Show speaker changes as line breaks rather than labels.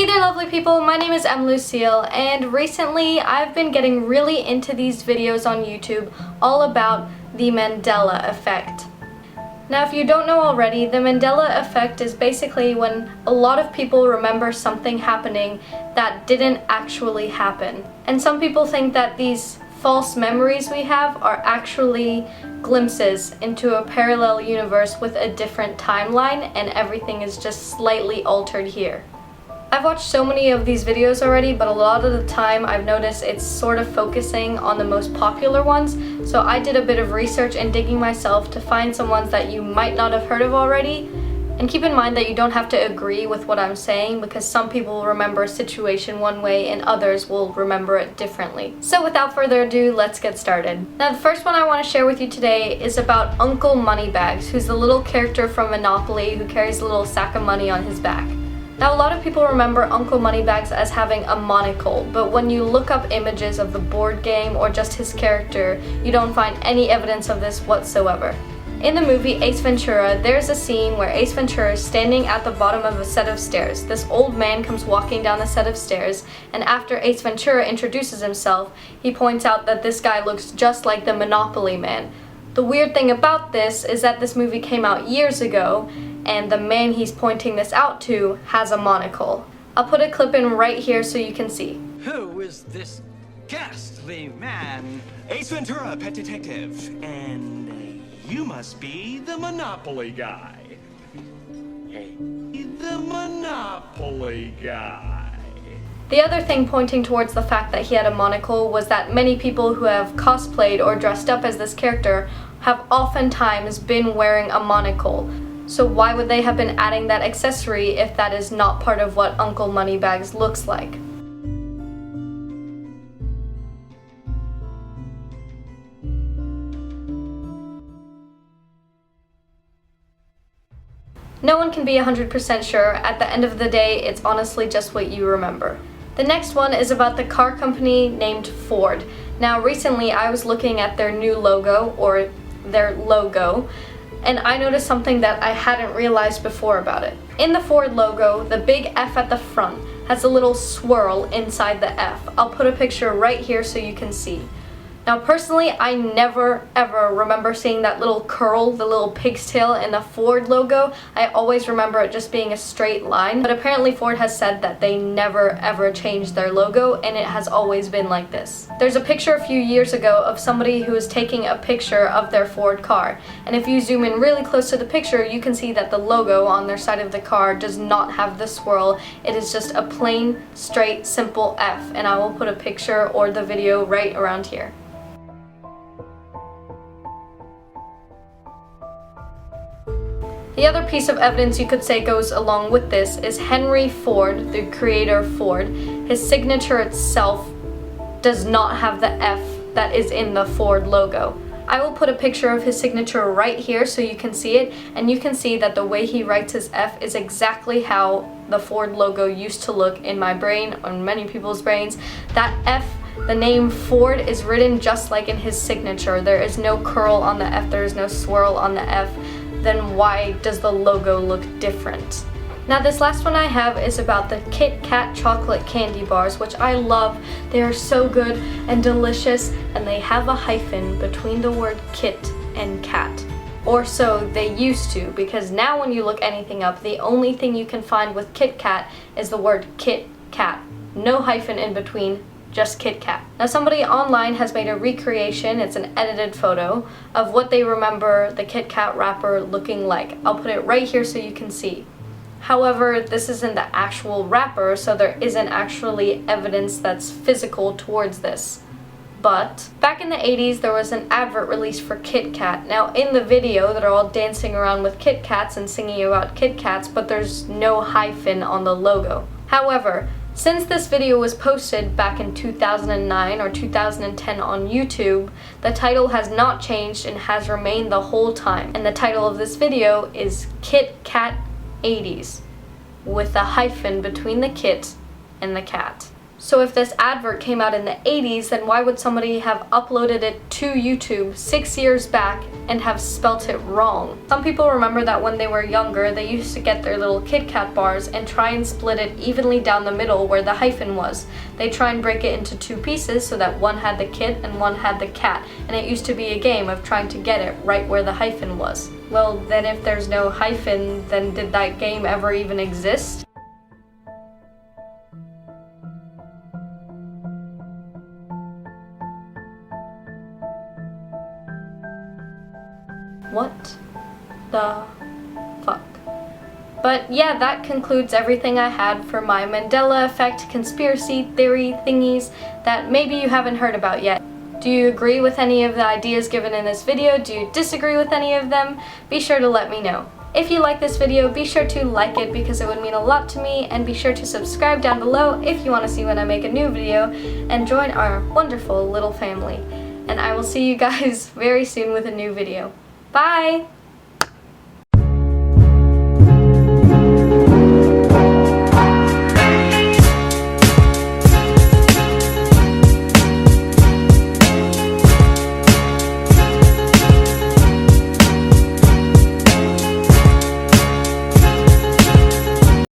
there lovely people, my name is Lucille, and recently I've been getting really into these videos on YouTube all about the Mandela effect. Now if you don't know already, the Mandela effect is basically when a lot of people remember something happening that didn't actually happen. And some people think that these false memories we have are actually glimpses into a parallel universe with a different timeline, and everything is just slightly altered here. I've watched so many of these videos already, but a lot of the time I've noticed it's sort of focusing on the most popular ones, so I did a bit of research and digging myself to find some ones that you might not have heard of already. And keep in mind that you don't have to agree with what I'm saying, because some people will remember a situation one way and others will remember it differently. So without further ado, let's get started. Now the first one I want to share with you today is about Uncle Moneybags, who's the little character from Monopoly who carries a little sack of money on his back. Now a lot of people remember Uncle Moneybags as having a monocle, but when you look up images of the board game or just his character, you don't find any evidence of this whatsoever. In the movie Ace Ventura, there's a scene where Ace Ventura is standing at the bottom of a set of stairs. This old man comes walking down the set of stairs, and after Ace Ventura introduces himself, he points out that this guy looks just like the Monopoly man. The weird thing about this is that this movie came out years ago, and the man he's pointing this out to has a monocle. I'll put a clip in right here so you can see.
Who is this ghastly man? Ace Ventura, pet detective. And you must be the Monopoly guy. Hey, the Monopoly guy.
The other thing pointing towards the fact that he had a monocle was that many people who have cosplayed or dressed up as this character have oftentimes been wearing a monocle. So why would they have been adding that accessory if that is not part of what Uncle Moneybags looks like? No one can be 100% sure. At the end of the day, it's honestly just what you remember. The next one is about the car company named Ford. Now recently I was looking at their new logo, or their logo, and I noticed something that I hadn't realized before about it. In the Ford logo, the big F at the front has a little swirl inside the F. I'll put a picture right here so you can see. Now personally, I never ever remember seeing that little curl, the little pig's tail in the Ford logo. I always remember it just being a straight line, but apparently Ford has said that they never ever changed their logo and it has always been like this. There's a picture a few years ago of somebody who is taking a picture of their Ford car, and if you zoom in really close to the picture, you can see that the logo on their side of the car does not have the swirl. It is just a plain, straight, simple F, and I will put a picture or the video right around here. The other piece of evidence you could say goes along with this is Henry Ford, the creator of Ford. His signature itself does not have the F that is in the Ford logo. I will put a picture of his signature right here so you can see it, and you can see that the way he writes his F is exactly how the Ford logo used to look in my brain, on many people's brains. That F, the name Ford, is written just like in his signature. There is no curl on the F, there is no swirl on the F. Then why does the logo look different? Now this last one I have is about the Kit Kat chocolate candy bars, which I love. They are so good and delicious, and they have a hyphen between the word Kit and Cat. Or so they used to, because now when you look anything up, the only thing you can find with Kit Kat is the word Kit Kat. No hyphen in between, just Kit Kat. Now somebody online has made a recreation, it's an edited photo, of what they remember the Kit Kat wrapper looking like. I'll put it right here so you can see. However, this isn't the actual wrapper, so there isn't actually evidence that's physical towards this. But back in the 80s, there was an advert released for Kit Kat. Now in the video, they're all dancing around with Kit Kats and singing about Kit Kats, but there's no hyphen on the logo. However, since this video was posted back in 2009 or 2010 on YouTube, the title has not changed and has remained the whole time. And the title of this video is Kit Kat 80s, with a hyphen between the Kit and the Kat. So if this advert came out in the 80s, then why would somebody have uploaded it to YouTube 6 years back and have spelt it wrong? Some people remember that when they were younger, they used to get their little Kit Kat bars and try and split it evenly down the middle where the hyphen was. They try and break it into 2 pieces so that one had the kit and one had the cat, and it used to be a game of trying to get it right where the hyphen was. Well, then if there's no hyphen, then did that game ever even exist? What the fuck? But yeah, that concludes everything I had for my Mandela effect conspiracy theory thingies that maybe you haven't heard about yet. Do you agree with any of the ideas given in this video? Do you disagree with any of them? Be sure to let me know. If you like this video, be sure to like it because it would mean a lot to me, and be sure to subscribe down below if you want to see when I make a new video, and join our wonderful little family. And I will see you guys very soon with a new video. Bye!